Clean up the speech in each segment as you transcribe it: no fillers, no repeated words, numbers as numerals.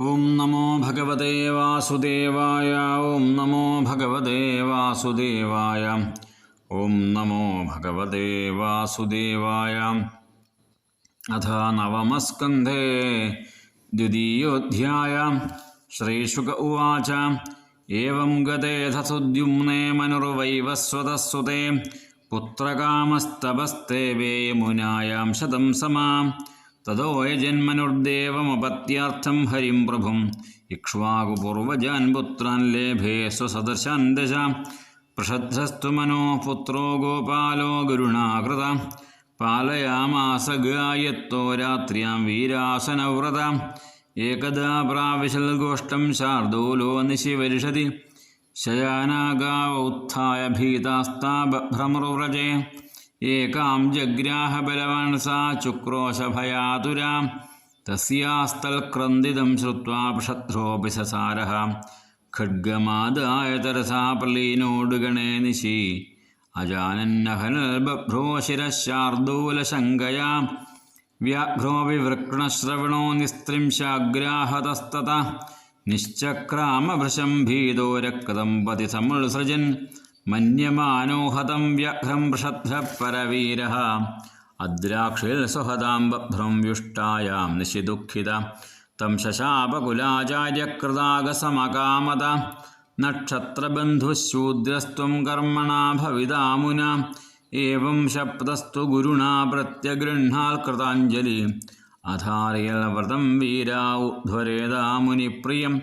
ഓം നമോ ഭഗവതേ വാസുദേവായ. ഓം നമോ ഭഗവതേ വാസുദേവായ. ഓം നമോ ഭഗവതേ വാസുദേവായ. അഥ നവമസ്കന്ധേ ദ്വിതീയോധ്യായ. ശ്രീശുക ഉവാച. ഏവം ഗതേഥ സുദ്യുമ്നേ മനുർവൈവസ്വതസ്സുതേ പുത്രകാമസ്തപസ്തേവേ യമുനായാം ശതം സമാം. തതോ യജന്മനുർദേവമപത്യാർത്ഥം ഹരിം പ്രഭും ഇക്ഷ്വാകുപൂർവജാൻ പുത്രാൻ ലേഭേ സ്വസദർശാൻ ദശ. പ്രഷദ്ധസ്തു മനോ പുത്രോ ഗോപാലോ ഗരുണാകൃത. പാലയാമാസ ഗായത്തോ രാത്ര്യാം വീരാസനവ്രത. ഏകദാ പ്രാവിശൽ ഗോഷ്ടം ശാർദൂലോ നിശിവർഷതി. ശയാനാഗാവ ഉത്ഥായ ഭീതാസ്താ ഭ്രമൃവ്രജേ. ഏകാം ജഗ്രാഹ ബലവാൻ സാ ചുക്രോശഭയാതുരാ. തസ്യാസ്തൽക്രന്ദിതം ശ്രുത്വാ ശത്രോപി സസാരഃ. ഖഡ്ഗമാദായ തരസാ പ്രലീനോടുഗണേ നിശി. അജാനന്നഹനൽ ബഭ്രോ ശിരശാർദൂലശങ്കയാ. വ്യാഘ്രോ വിവൃക്ണശ്രവണോ നിസ്ത്രിംശാഗ്രാഹതസ്തത. നിശ്ചക്രാമഭൃശം ഭീതോ രക്തം പതി സമുത്സൃജൻ. മന്യമാനോ ഹതം വ്യാഘ്രം വൃഷദ്ഭ്രപരവീരഃ. അദ്രാക്ഷിൽ സുഹതാം ബഭ്രം വ്യുഷ്ടായാം നിശിദുഃഖിത. തം ശശാപകുലാചാര്യകൃതാഗസമകാമത. നക്ഷത്രബന്ധുശൂദ്രസ്ത്വം കർമ്മണാ ഭവിതാമുന. ഏവം ശപ്തസ്തു ഗുരുണാ പ്രത്യഗൃഹാൽ കൃതാഞ്ജലി. അധാരയൽ വ്രതം വീരാ ഉദ്ധ്വരേതാ മുനിപ്രിയം.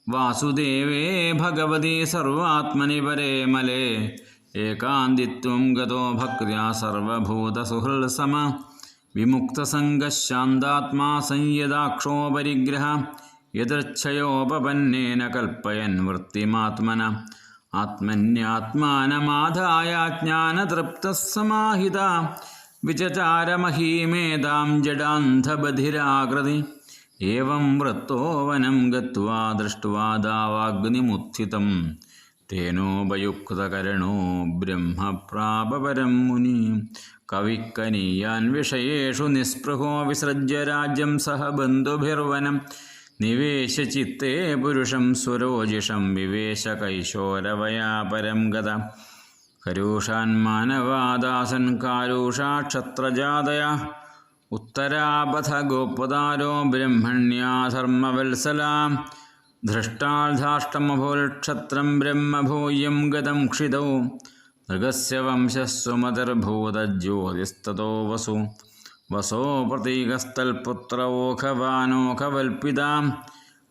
വാസുദേവേ ഭഗവതി സർവാത്മനി പരേ മലേ. ഏകാന്തിത്വം ഗതോ ഭക്ത്യാ സർവഭൂതസുഹൃത്സമ. വിമുക്തസംഗശാന്താത്മാ സംയതാക്ഷോ പരിഗ്രഹ. യദൃച്ഛയോപപന്നേന കൽപ്പയൻ വൃത്തിമാത്മന. ആത്മന്യാത്മാനമാധായ ജ്ഞാനതൃപ്തഃ സമാഹിത. വിചചാരമഹീമേതാം ജഡാന്ധബധിരാകൃതി. ഏവം വൃത്തോ വനം ഗത്വാ ദൃഷ്ട്വാ ദാവാഗ്നിമുത്ഥിതം. തേനോപയുക്തകരണോ ബ്രഹ്മപ്രാപ പരം മുനി. കവിക്കനീയാൻ വിഷയേഷു നിസ്പൃഹോ വിസൃജ്യ രാജ്യം സഹ ബന്ധുഭിർവനം. നിവേശ ചിത്തേ പുരുഷം സ്വരോജിഷം വിവേശ കൈശോരവയാ പരം ഗത. കരൂഷാൻ മാനവാദാസൻ കാരൂഷാക്ഷത്രജാതയ. ഉത്തരാപഥ ഗോപദാരോ ബ്രഹ്മണ്യാധർമ്മവത്സലാ. ധൃഷ്ടാധാഷ്ടമഭോൽക്ഷത്രം ബ്രഹ്മഭൂയം ഗതം ക്ഷിതൗ. നൃഗസ്യ വംശസ്സുമതിർഭൂതജ്യോതിസ്തതോ വസു. വസോ പ്രതീകസ്ഥൽപുത്രവോഖവാനോഖവൽപിതാ.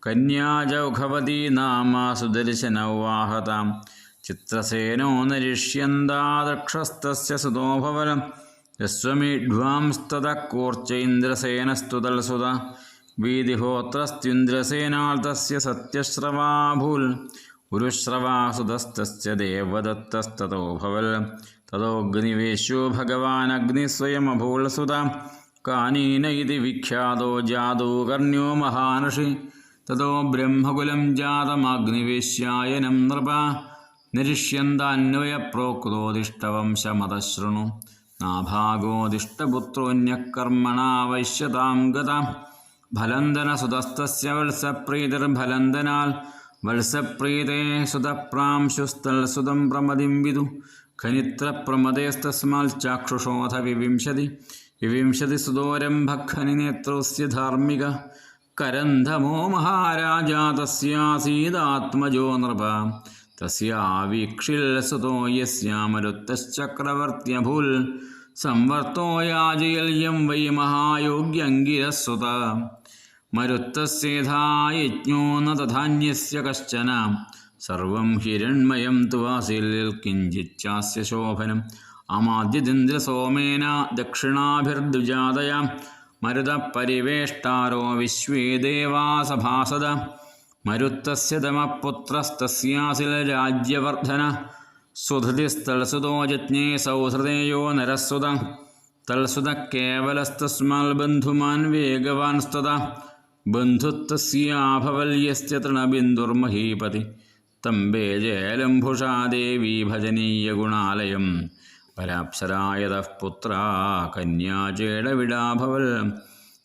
കന്യാജൗഖവതീ നാമാ സുദർശനവാഹതാം. ചിത്രസേനോ നരിഷ്യന്താദക്ഷസ്തസ്യ സുതോഭവനം. യസ്വമീഢ്വാംസ്തത കൂർച്ചൈന്ദ്രസേനസ്തുതൽസുത. വീതിഹോത്രസ്ത്യുന്ദ്രസേനാൽ തസ്യ സത്യശ്രവാഭൂൽ. ഉരുശ്രവാസുതസ്തസ്യ ദേവദത്തസ്തതോ ഭവൽ. തതോഗ്നിവേശ്യോ ഭഗവാനഗ്നി സ്വയമഭൂൽ സുത. കാനീന ഇതി വിഖ്യാതോ ജാതൂകർണ്യോ മഹാനൃഷി. തതോ ബ്രഹ്മകുലം ജാതമഗ്നിവേശ്യായനം നൃപ. നിരിഷ്യന്താന്വയപ്രോക്തോദിഷ്ടവംശമതശൃണു. നാഭാഗോദിഷ്ടപുത്രോന്യകർമ്മണാ വൈശ്യതാം ഗത. ഫലന്തനസുതസ്തസ്യ വത്സപ്രീതിർഫലന്തനാൽ. വത്സപ്രീതേ സുതപ്രാംശുസ്തൽസുതം പ്രമതിം വിദു. ഖനിത്രപ്രമദേസ്തസ്മാൽചാക്ഷുഷോധ വിവിംശതി. വിവിംശതി സുതോരംഭഖനി നേത്രോസ്യ ധാർമ്മിക. കരന്ധമോ മഹാരാജാ തസ്യാസീദാത്മജോ നൃപ. തസ്യാവീക്ഷിൽ സുതോ യസ്യാമരുത്തശ്ചക്രവർത്യഭൂൽ. സംവർത്തോ യാജയല്യം വൈ മഹായോഗ്യങ്കിരസുത. മരുത്തസ്യേഥാ യജ്ഞോ ന തഥാന്യസ്യ കശ്ചന. സർവം ഹിരണ്മയം തുവാസിൽ കിഞ്ചിച്ചാസ്യ ശോഭനം. അമാദ്യതിന്ദ്രസോമേന ദക്ഷിണാഭിർദ്വിജാതയ. മരുതപരിവേഷ്ടാരോ വിശ്വേ ദേവാ സഭാസദ. മരുത്തസ്യ തമഃപുത്രസ്തസ്യാസിൽ രാജ്യവർദ്ധന. സുധൃതിസ്തൽസുതോ ജജ്ഞേ സൗഹൃദേയോ നരസ്സുത. തൽസുത കേവലസ്തസ്മാൽ ബന്ധുമാൻ വേഗവാൻസ്തത. ബന്ധുത്തസ്യാഭവല്യസ്യ തൃണബിന്ദുർമഹീപതി. തം ബേജേലംഭുഷാ ദേവീ ഭജനീയ ഗുണാലയം. പരാപ്സരായതഃ പുത്രാ കന്യാചേടവിടാഭവൽ.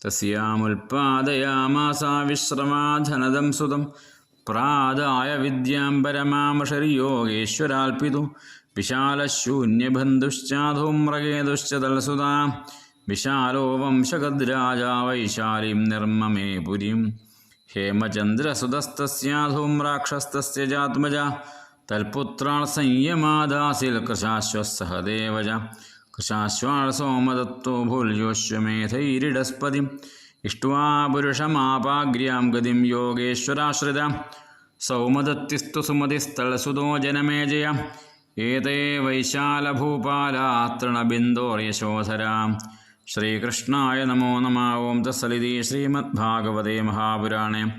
തസ്യാമുൽപാദയാമാസ വിശ്രമാധനദം സുതം പ്രാദായ വിദ്യാം പരമാമഷരിയോഗേശ്വരാൽപിതു വിശാലശൂന്യബന്ധുശ്ചാധൂമ്രകേതുശ്ച തൽസുതാ വിശാലോ വംശഗദ്രാജാ വൈശാലിം നിർമ്മമേ പുരീം ഹേമചന്ദ്രസുതസ്തസ്യാധൂമ്രാക്ഷസ്തസ്യ ജാത്മജ തൽപുത്രാൾ സംയമാദാസിൽ കൃശാശ്വസഹദേവജ കൃശാശ്വാൾ സോമദത്തോ ഭൂല്യോശ്വമേധൈരിഡസ്പതിം ഇഷ്ട്വാ പുരുഷമാപാഗ്ര്യാം ഗതിം യോഗേശ്വരാശ്രിത സൗമദത്തിസ്തു സുമതിസ്ഥളസുതോ ജനമേജയ ഏതേ വൈശാലഭൂപാലാ തൃണബിന്ദോർയശോധരാ ശ്രീകൃഷ്ണായ നമോ നമഃ. ഓം തത്സലിതി. ശ്രീമദ്ഭാഗവതേ മഹാപുരാണേ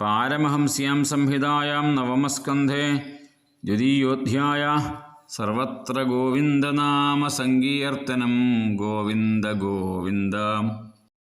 പാരമഹംസ്യാം സംഹിതായാം നവമസ്കന്ധേ ദ്വിതീയോധ്യായഃ. സർവത്ര ഗോവിന്ദനാമസങ്കീർത്തനം. ഗോവിന്ദ ഗോവിന്ദ.